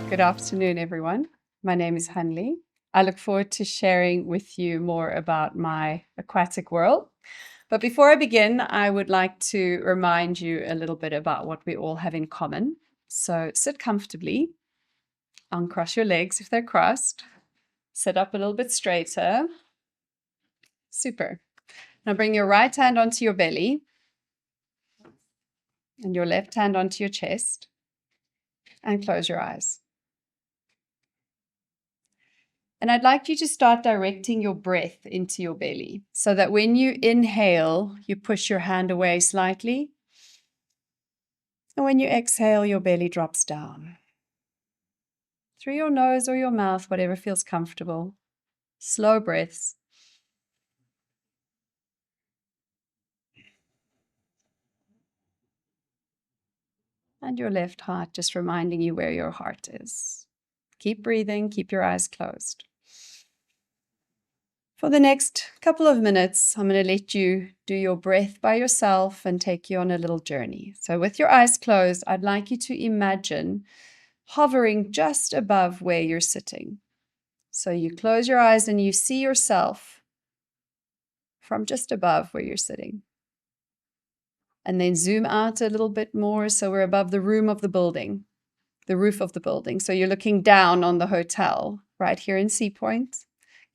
Good afternoon, everyone. My name is Hanli. I look forward to sharing with you more about my aquatic world. But before I begin, I would like to remind you a little bit about what we all have in common. So sit comfortably, uncross your legs if they're crossed, sit up a little bit straighter. Super. Now bring your right hand onto your belly and your left hand onto your chest and close your eyes. And I'd like you to start directing your breath into your belly so that when you inhale, you push your hand away slightly. And when you exhale, your belly drops down. Through your nose or your mouth, whatever feels comfortable. Slow breaths. And your left heart just reminding you where your heart is. Keep breathing, keep your eyes closed. For the next couple of minutes, I'm going to let you do your breath by yourself and take you on a little journey. So with your eyes closed, I'd like you to imagine hovering just above where you're sitting. So you close your eyes and you see yourself from just above where you're sitting. And then zoom out a little bit more so we're above the roof of the building. So you're looking down on the hotel right here in Sea Point.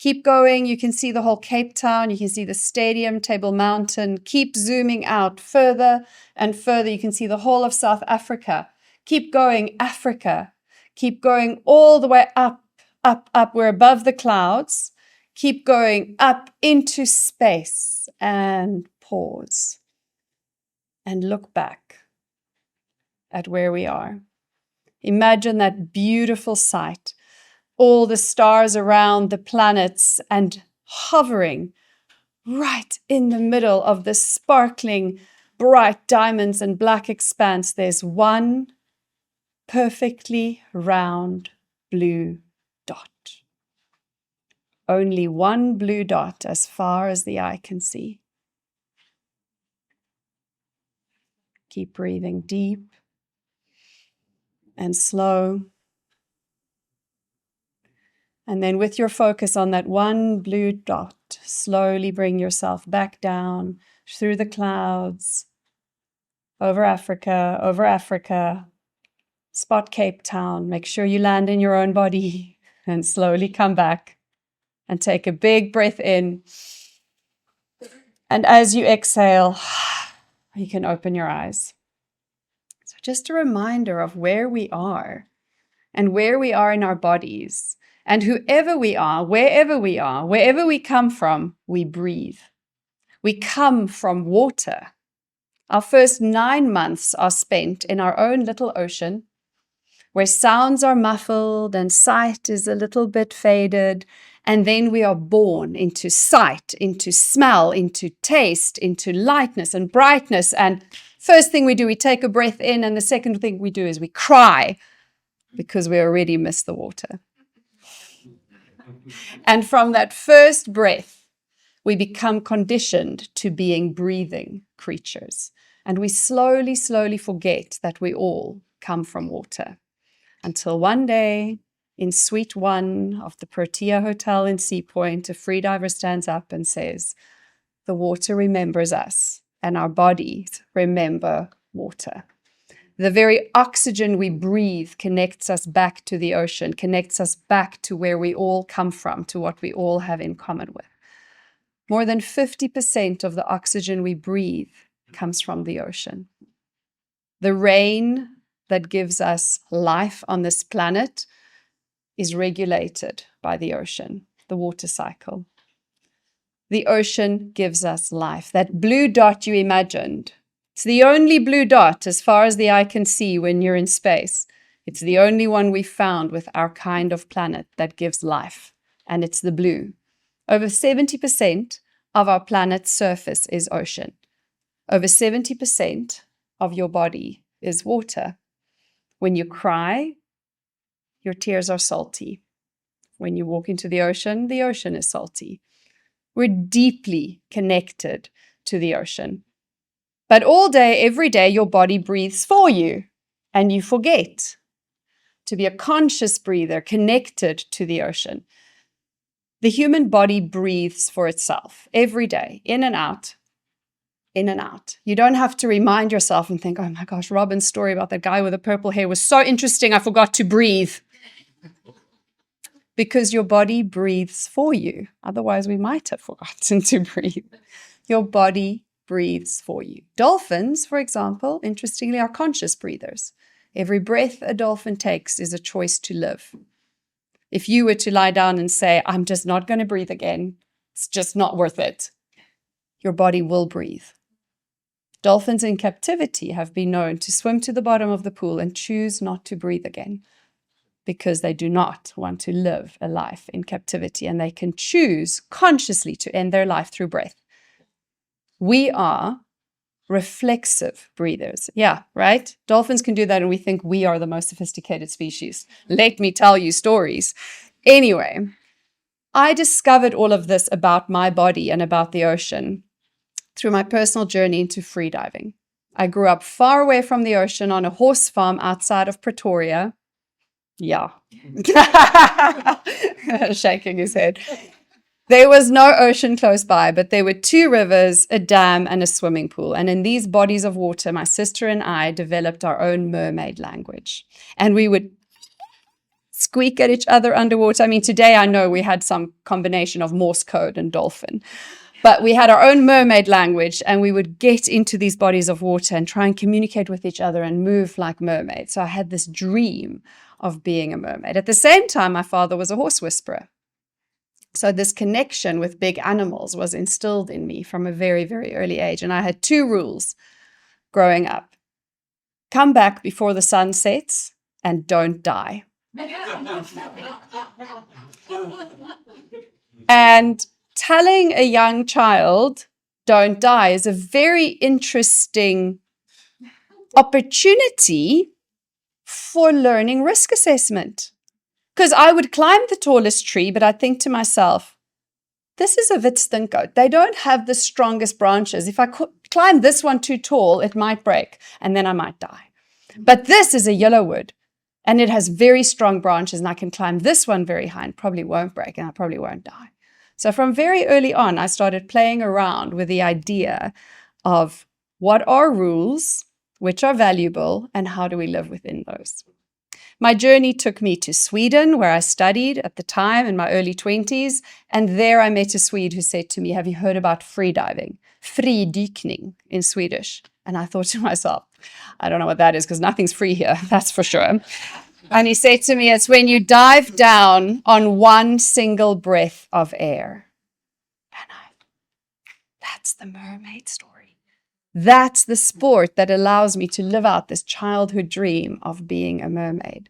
Keep going. You can see the whole Cape Town. You can see the stadium, Table Mountain. Keep zooming out further and further. You can see the whole of South Africa. Keep going, Africa. Keep going all the way up, up, up. We're above the clouds. Keep going up into space and pause and look back at where we are. Imagine that beautiful sight. All the stars around the planets and hovering right in the middle of the sparkling, bright diamonds and black expanse, there's one perfectly round blue dot. Only one blue dot as far as the eye can see. Keep breathing deep and slow. And then with your focus on that one blue dot, slowly bring yourself back down through the clouds, over Africa, spot Cape Town. Make sure you land in your own body and slowly come back and take a big breath in. And as you exhale, you can open your eyes. So just a reminder of where we are and where we are in our bodies. And whoever we are, wherever we come from, we breathe. We come from water. Our first 9 months are spent in our own little ocean, where sounds are muffled and sight is a little bit faded. And then we are born into sight, into smell, into taste, into lightness and brightness. And first thing we do, we take a breath in. And the second thing we do is we cry because we already miss the water. And from that first breath, we become conditioned to being breathing creatures. And we slowly, slowly forget that we all come from water. Until one day, in Suite 1 of the Protea Hotel in Sea Point, a freediver stands up and says, "The water remembers us, and our bodies remember water." The very oxygen we breathe connects us back to the ocean, connects us back to where we all come from, to what we all have in common with. More than 50% of the oxygen we breathe comes from the ocean. The rain that gives us life on this planet is regulated by the ocean, the water cycle. The ocean gives us life. That blue dot you imagined, it's the only blue dot as far as the eye can see when you're in space. It's the only one we found with our kind of planet that gives life, and it's the blue. Over 70% of our planet's surface is ocean. Over 70% of your body is water. When you cry, your tears are salty. When you walk into the ocean is salty. We're deeply connected to the ocean. But all day, every day, your body breathes for you, and you forget. to be a conscious breather connected to the ocean. The human body breathes for itself every day, in and out, in and out. You don't have to remind yourself and think, oh my gosh, Robin's story about that guy with the purple hair was so interesting, I forgot to breathe. Because your body breathes for you. Otherwise, we might have forgotten to breathe. Your body breathes for you. Dolphins, for example, interestingly, are conscious breathers. Every breath a dolphin takes is a choice to live. If you were to lie down and say, I'm just not going to breathe again, it's just not worth it, your body will breathe. Dolphins in captivity have been known to swim to the bottom of the pool and choose not to breathe again because they do not want to live a life in captivity, and they can choose consciously to end their life through breath. We are reflexive breathers. Yeah, right? Dolphins can do that, and we think we are the most sophisticated species. Let me tell you stories. Anyway, I discovered all of this about my body and about the ocean through my personal journey into freediving. I grew up far away from the ocean on a horse farm outside of Pretoria. Yeah. Shaking his head. There was no ocean close by, but there were 2 rivers, a dam, and a swimming pool. And in these bodies of water, my sister and I developed our own mermaid language. And we would squeak at each other underwater. I mean, today I know we had some combination of Morse code and dolphin. But we had our own mermaid language, and we would get into these bodies of water and try and communicate with each other and move like mermaids. So I had this dream of being a mermaid. At the same time, my father was a horse whisperer. So this connection with big animals was instilled in me from a very, very early age. And I had 2 rules growing up. Come back before the sun sets and don't die. And telling a young child, don't die, is a very interesting opportunity for learning risk assessment. Because I would climb the tallest tree, but I'd think to myself, this is a witstinkgoat. They don't have the strongest branches. If I climb this one too tall, it might break, and then I might die. But this is a yellowwood, and it has very strong branches, and I can climb this one very high and probably won't break, and I probably won't die. So from very early on, I started playing around with the idea of what are rules, which are valuable, and how do we live within those. My journey took me to Sweden, where I studied at the time in my early 20s, and there I met a Swede who said to me, have you heard about freediving? Fridykning in Swedish. And I thought to myself, I don't know what that is because nothing's free here, that's for sure. And he said to me, it's when you dive down on one single breath of air. And that's the mermaid story. That's the sport that allows me to live out this childhood dream of being a mermaid.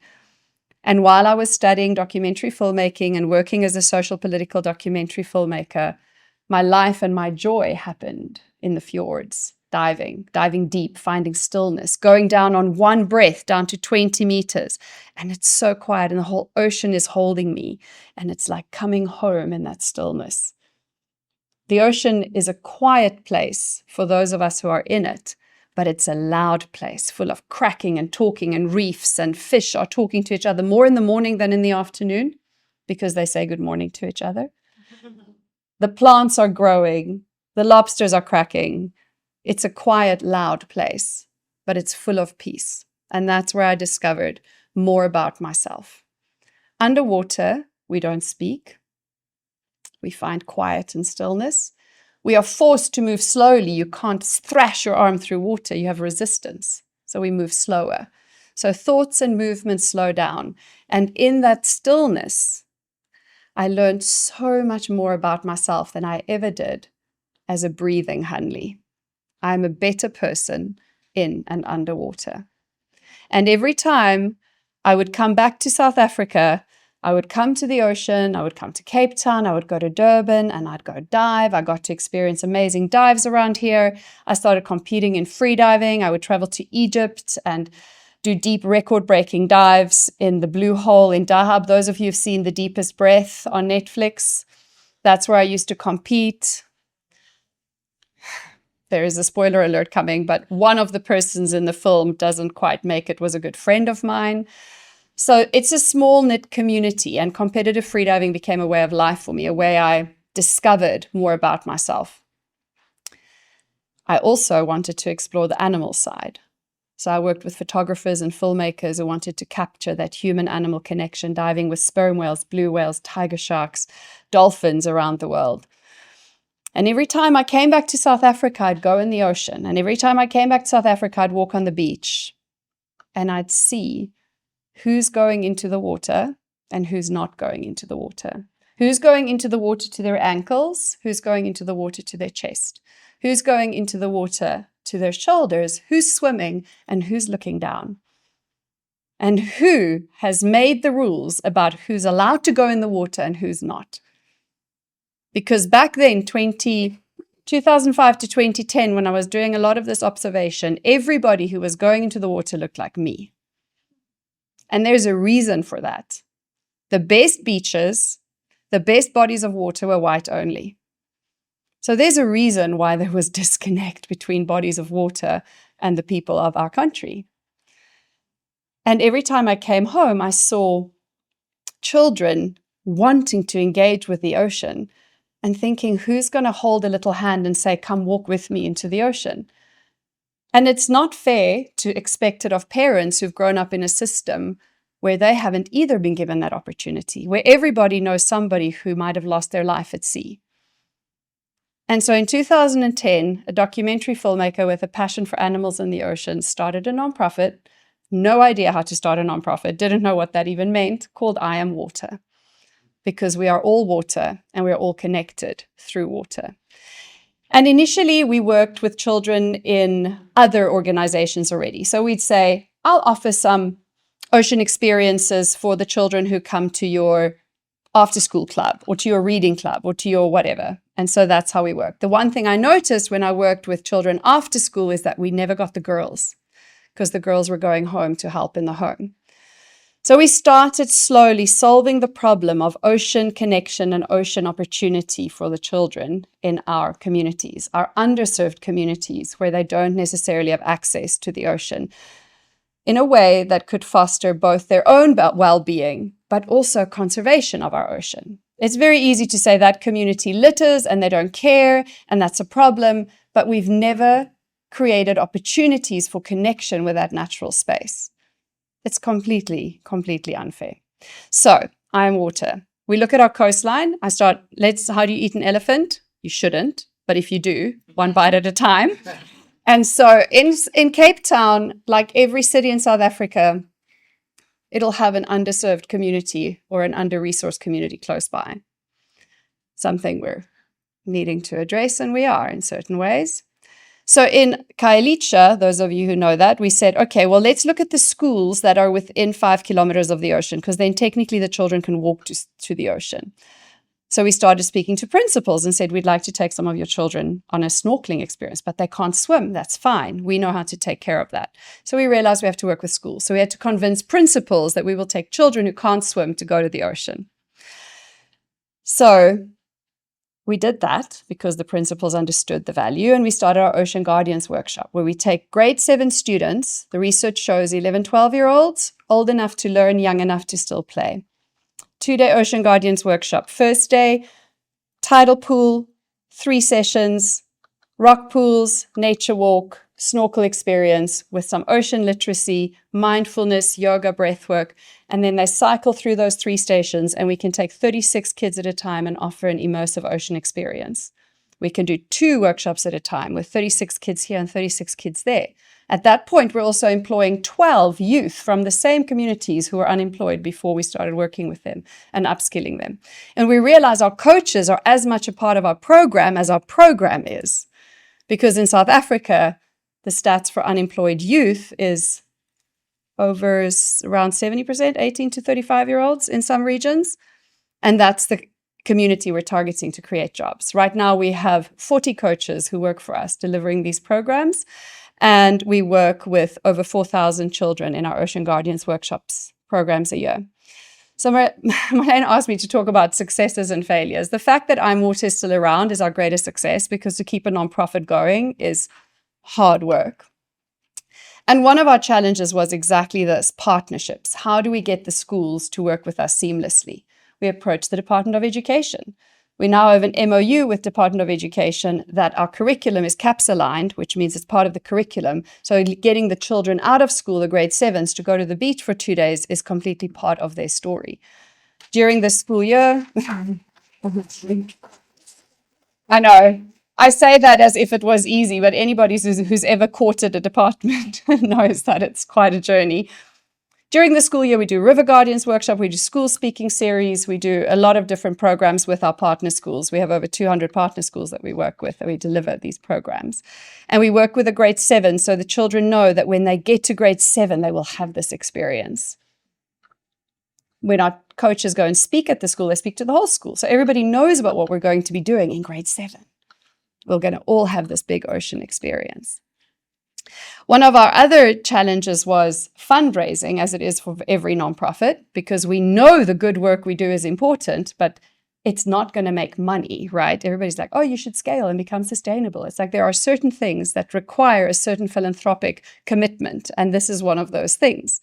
And while I was studying documentary filmmaking and working as a social political documentary filmmaker, my life and my joy happened in the fjords, diving deep, finding stillness, going down on one breath down to 20 meters. And it's so quiet and the whole ocean is holding me. And it's like coming home in that stillness. The ocean is a quiet place for those of us who are in it, but it's a loud place full of cracking and talking, and reefs and fish are talking to each other more in the morning than in the afternoon because they say good morning to each other. The plants are growing, the lobsters are cracking. It's a quiet, loud place, but it's full of peace. And that's where I discovered more about myself. Underwater, we don't speak. We find quiet and stillness. We are forced to move slowly. You can't thrash your arm through water. You have resistance. So we move slower. So thoughts and movements slow down. And in that stillness, I learned so much more about myself than I ever did as a breathing Hanli. I'm a better person in and underwater. And every time I would come back to South Africa, I would come to the ocean, I would come to Cape Town, I would go to Durban, and I'd go dive. I got to experience amazing dives around here. I started competing in freediving. I would travel to Egypt and do deep record-breaking dives in the Blue Hole in Dahab. Those of you who've seen The Deepest Breath on Netflix, that's where I used to compete. There is a spoiler alert coming, but one of the persons in the film doesn't quite make it, was a good friend of mine. So it's a small-knit community, and competitive freediving became a way of life for me, a way I discovered more about myself. I also wanted to explore the animal side. So I worked with photographers and filmmakers who wanted to capture that human-animal connection, diving with sperm whales, blue whales, tiger sharks, dolphins around the world. And every time I came back to South Africa, I'd go in the ocean. And every time I came back to South Africa, I'd walk on the beach and I'd see who's going into the water and who's not going into the water. Who's going into the water to their ankles? Who's going into the water to their chest? Who's going into the water to their shoulders? Who's swimming and who's looking down? And who has made the rules about who's allowed to go in the water and who's not? Because back then, 2005 to 2010, when I was doing a lot of this observation, everybody who was going into the water looked like me. And there's a reason for that. The best beaches, the best bodies of water were white only. So there's a reason why there was disconnect between bodies of water and the people of our country. And every time I came home, I saw children wanting to engage with the ocean and thinking, who's going to hold a little hand and say, come walk with me into the ocean? And it's not fair to expect it of parents who've grown up in a system where they haven't either been given that opportunity, where everybody knows somebody who might have lost their life at sea. And so in 2010, a documentary filmmaker with a passion for animals in the ocean started a nonprofit, no idea how to start a nonprofit, didn't know what that even meant, called I Am Water, because we are all water and we're all connected through water. And initially, we worked with children in other organizations already. So we'd say, I'll offer some ocean experiences for the children who come to your after-school club or to your reading club or to your whatever. And so that's how we worked. The one thing I noticed when I worked with children after school is that we never got the girls because the girls were going home to help in the home. So we started slowly solving the problem of ocean connection and ocean opportunity for the children in our communities, our underserved communities where they don't necessarily have access to the ocean, in a way that could foster both their own well-being, but also conservation of our ocean. It's very easy to say that community litters and they don't care, and that's a problem, but we've never created opportunities for connection with that natural space. It's completely unfair. So, I Am Water. We look at our coastline. How do you eat an elephant? You shouldn't, but if you do, one bite at a time. And so in Cape Town, like every city in South Africa, it'll have an underserved community or an under-resourced community close by. Something we're needing to address, and we are in certain ways. So in Khayelitsha, those of you who know that, we said, okay, well, let's look at the schools that are within 5 kilometers of the ocean, because then technically the children can walk to the ocean. So we started speaking to principals and said, we'd like to take some of your children on a snorkeling experience, but they can't swim. That's fine. We know how to take care of that. So we realized we have to work with schools. So we had to convince principals that we will take children who can't swim to go to the ocean. So we did that because the principals understood the value, and we started our Ocean Guardians workshop where we take grade 7 students. The research shows 11, 12-year-olds, old enough to learn, young enough to still play. 2-day Ocean Guardians workshop. First day, tidal pool, 3 sessions, rock pools, nature walk, snorkel experience with some ocean literacy, mindfulness, yoga, breathwork, and then they cycle through those 3 stations, and we can take 36 kids at a time and offer an immersive ocean experience. We can do 2 workshops at a time with 36 kids here and 36 kids there. At that point, we're also employing 12 youth from the same communities who were unemployed before we started working with them and upskilling them. And we realize our coaches are as much a part of our program as our program is. Because in South Africa, the stats for unemployed youth is around 70%, 18 to 35-year-olds in some regions. And that's the community we're targeting to create jobs. Right now, we have 40 coaches who work for us delivering these programs. And we work with over 4,000 children in our Ocean Guardians workshops programs a year. So Marlene asked me to talk about successes and failures. The fact that I'm Water is still around is our greatest success, because to keep a nonprofit going is hard work. And one of our challenges was exactly this, partnerships. How do we get the schools to work with us seamlessly? We approached the Department of Education. We now have an MOU with Department of Education that our curriculum is CAPS aligned, which means it's part of the curriculum. So getting the children out of school, the grade 7s, to go to the beach for 2 days is completely part of their story. During the school year, I know, I say that as if it was easy, but anybody who's ever courted a department knows that it's quite a journey. During the school year, we do River Guardians workshop, we do school speaking series, we do a lot of different programs with our partner schools. We have over 200 partner schools that we work with, and we deliver these programs. And we work with a grade 7, so the children know that when they get to grade 7, they will have this experience. When our coaches go and speak at the school, they speak to the whole school. So everybody knows about what we're going to be doing in grade 7. We're going to all have this big ocean experience. One of our other challenges was fundraising, as it is for every nonprofit, because we know the good work we do is important, but it's not going to make money, right? Everybody's like, oh, you should scale and become sustainable. It's like there are certain things that require a certain philanthropic commitment, and this is one of those things.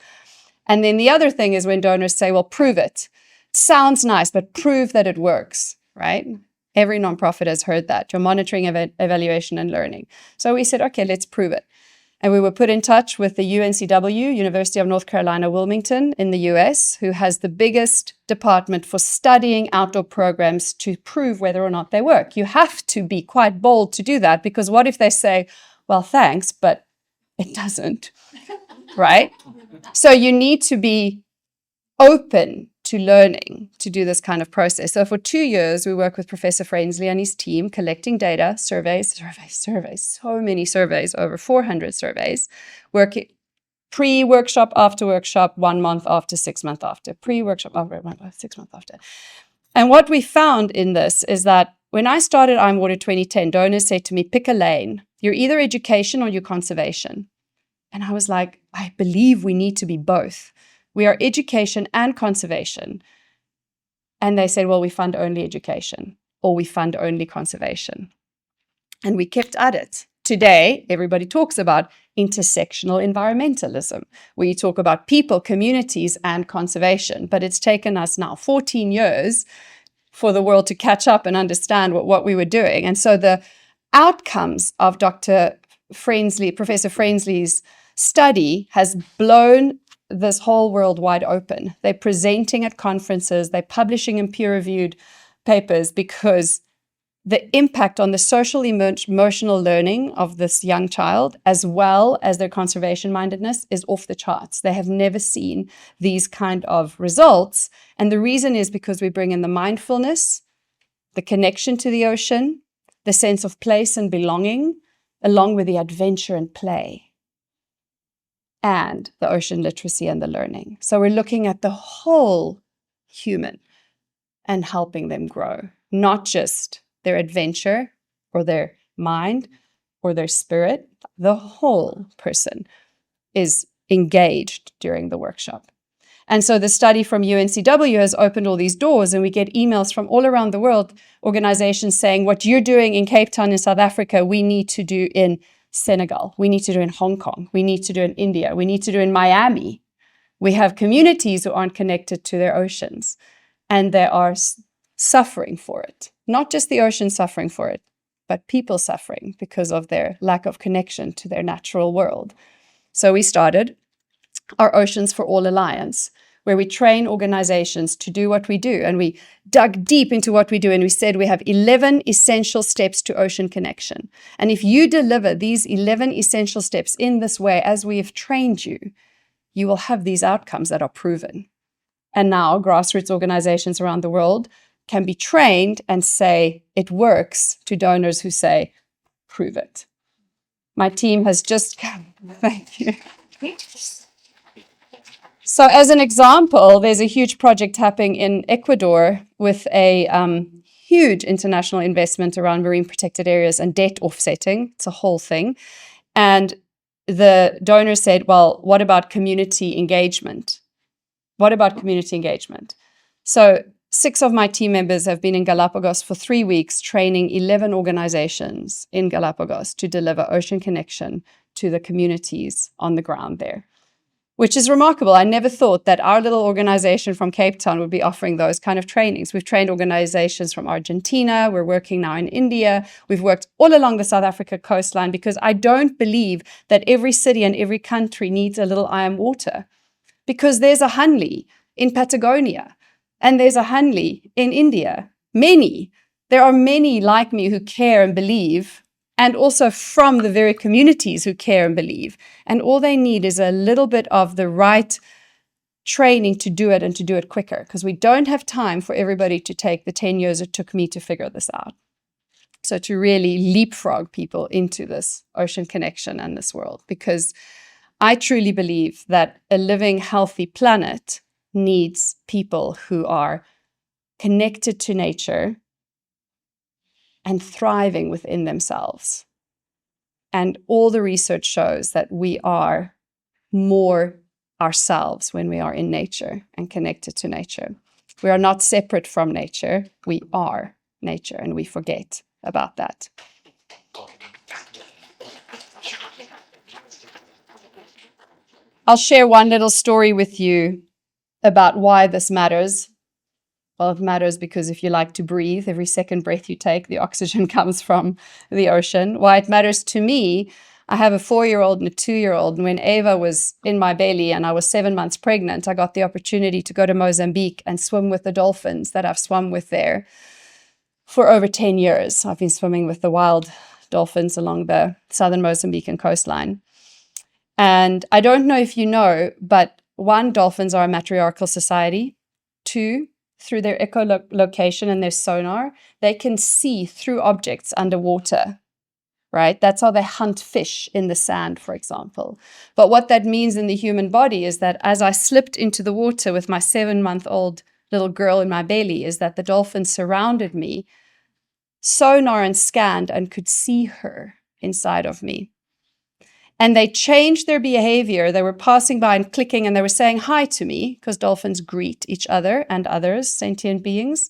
And then the other thing is when donors say, well, prove it. Sounds nice, but prove that it works, right? Every nonprofit has heard that. You're monitoring, evaluation, and learning. So we said, okay, let's prove it. And we were put in touch with the UNCW, University of North Carolina, Wilmington in the US, who has the biggest department for studying outdoor programs to prove whether or not they work. You have to be quite bold to do that, because what if they say, well, thanks, but it doesn't, right? So you need to be open to learning to do this kind of process. So for 2 years, we work with Professor Prinsloo and his team, collecting data, surveys, so many surveys, over 400 surveys, working pre-workshop, after workshop, 1 month after, 6 months after, pre-workshop, after 6 months after. And what we found in this is that when I started I'm Water 2010, donors said to me, pick a lane. You're either education or you're conservation. And I was like, I believe we need to be both. We are education and conservation. And they said, well, we fund only education, or we fund only conservation. And we kept at it. Today, everybody talks about intersectional environmentalism, where you talk about people, communities, and conservation. But it's taken us now 14 years for the world to catch up and understand what we were doing. And so the outcomes of Professor Prinsloo's study has blown this whole world wide open. They're presenting at conferences, they're publishing in peer-reviewed papers, because the impact on the social emotional learning of this young child, as well as their conservation mindedness, is off the charts. They have never seen these kind of results. And the reason is because we bring in the mindfulness, the connection to the ocean, the sense of place and belonging, along with the adventure and play, and the ocean literacy and the learning. So we're looking at the whole human and helping them grow, not just their adventure or their mind or their spirit. The whole person is engaged during the workshop. And so the study from UNCW has opened all these doors, and we get emails from all around the world, organizations saying, what you're doing in Cape Town in South Africa, we need to do in Senegal, we need to do in Hong Kong, we need to do in India, we need to do in Miami. We have communities who aren't connected to their oceans, and they are suffering for it. Not just the ocean suffering for it, but people suffering because of their lack of connection to their natural world. So we started our Oceans for All Alliance, where we train organizations to do what we do. And we dug deep into what we do, and we said we have 11 essential steps to ocean connection. And if you deliver these 11 essential steps in this way, as we have trained you, you will have these outcomes that are proven. And now grassroots organizations around the world can be trained and say it works to donors who say, prove it. My team has just come. Thank you. So as an example, there's a huge project happening in Ecuador with a huge international investment around marine protected areas and debt offsetting. It's a whole thing. And the donor said, well, what about community engagement? What about community engagement? So 6 of my team members have been in Galapagos for 3 weeks, training 11 organizations in Galapagos to deliver ocean connection to the communities on the ground there, which is remarkable. I never thought that our little organization from Cape Town would be offering those kind of trainings. We've trained organizations from Argentina. We're working now in India. We've worked all along the South Africa coastline, because I don't believe that every city and every country needs a little I Am Water, because there's a Hanli in Patagonia and there's a Hanli in India. There are many like me who care and believe, and also from the very communities who care and believe. And all they need is a little bit of the right training to do it, and to do it quicker, because we don't have time for everybody to take the 10 years it took me to figure this out. So to really leapfrog people into this ocean connection and this world, because I truly believe that a living, healthy planet needs people who are connected to nature and thriving within themselves. And all the research shows that we are more ourselves when we are in nature and connected to nature. We are not separate from nature. We are nature, and we forget about that. I'll share one little story with you about why this matters. Well, it matters because if you like to breathe, every second breath you take, the oxygen comes from the ocean. Why it matters to me, I have a 4-year-old and a 2-year-old. And when Ava was in my belly and I was 7 months pregnant, I got the opportunity to go to Mozambique and swim with the dolphins that I've swum with there for over 10 years. I've been swimming with the wild dolphins along the southern Mozambican coastline. And I don't know if you know, but 1, dolphins are a matriarchal society. 2, through their echolocation and their sonar, they can see through objects underwater, right? That's how they hunt fish in the sand, for example. But what that means in the human body is that as I slipped into the water with my 7-month-old little girl in my belly, is that the dolphins surrounded me, sonar and scanned, and could see her inside of me. And they changed their behavior. They were passing by and clicking, and they were saying hi to me, because dolphins greet each other and others, sentient beings.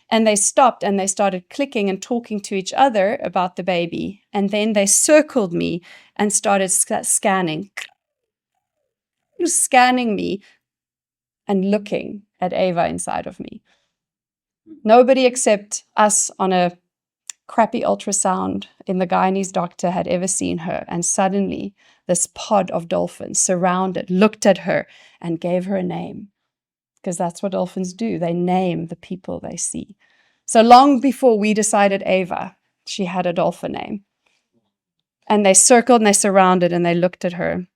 And they stopped and they started clicking and talking to each other about the baby. And then they circled me and started scanning me and looking at Ava inside of me. Nobody except us on a crappy ultrasound in the Guyanese doctor had ever seen her. And suddenly this pod of dolphins surrounded, looked at her, and gave her a name. Because that's what dolphins do. They name the people they see. So long before we decided Ava, she had a dolphin name. And they circled and they surrounded and they looked at her.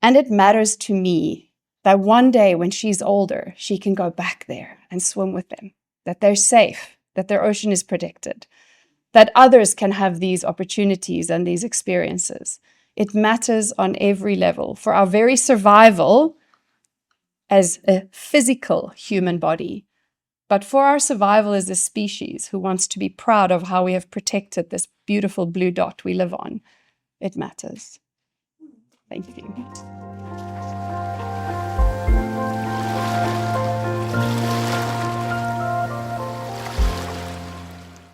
And it matters to me that one day when she's older, she can go back there and swim with them, that they're safe, that their ocean is protected, that others can have these opportunities and these experiences. It matters on every level for our very survival as a physical human body, but for our survival as a species who wants to be proud of how we have protected this beautiful blue dot we live on. It matters. Thank you.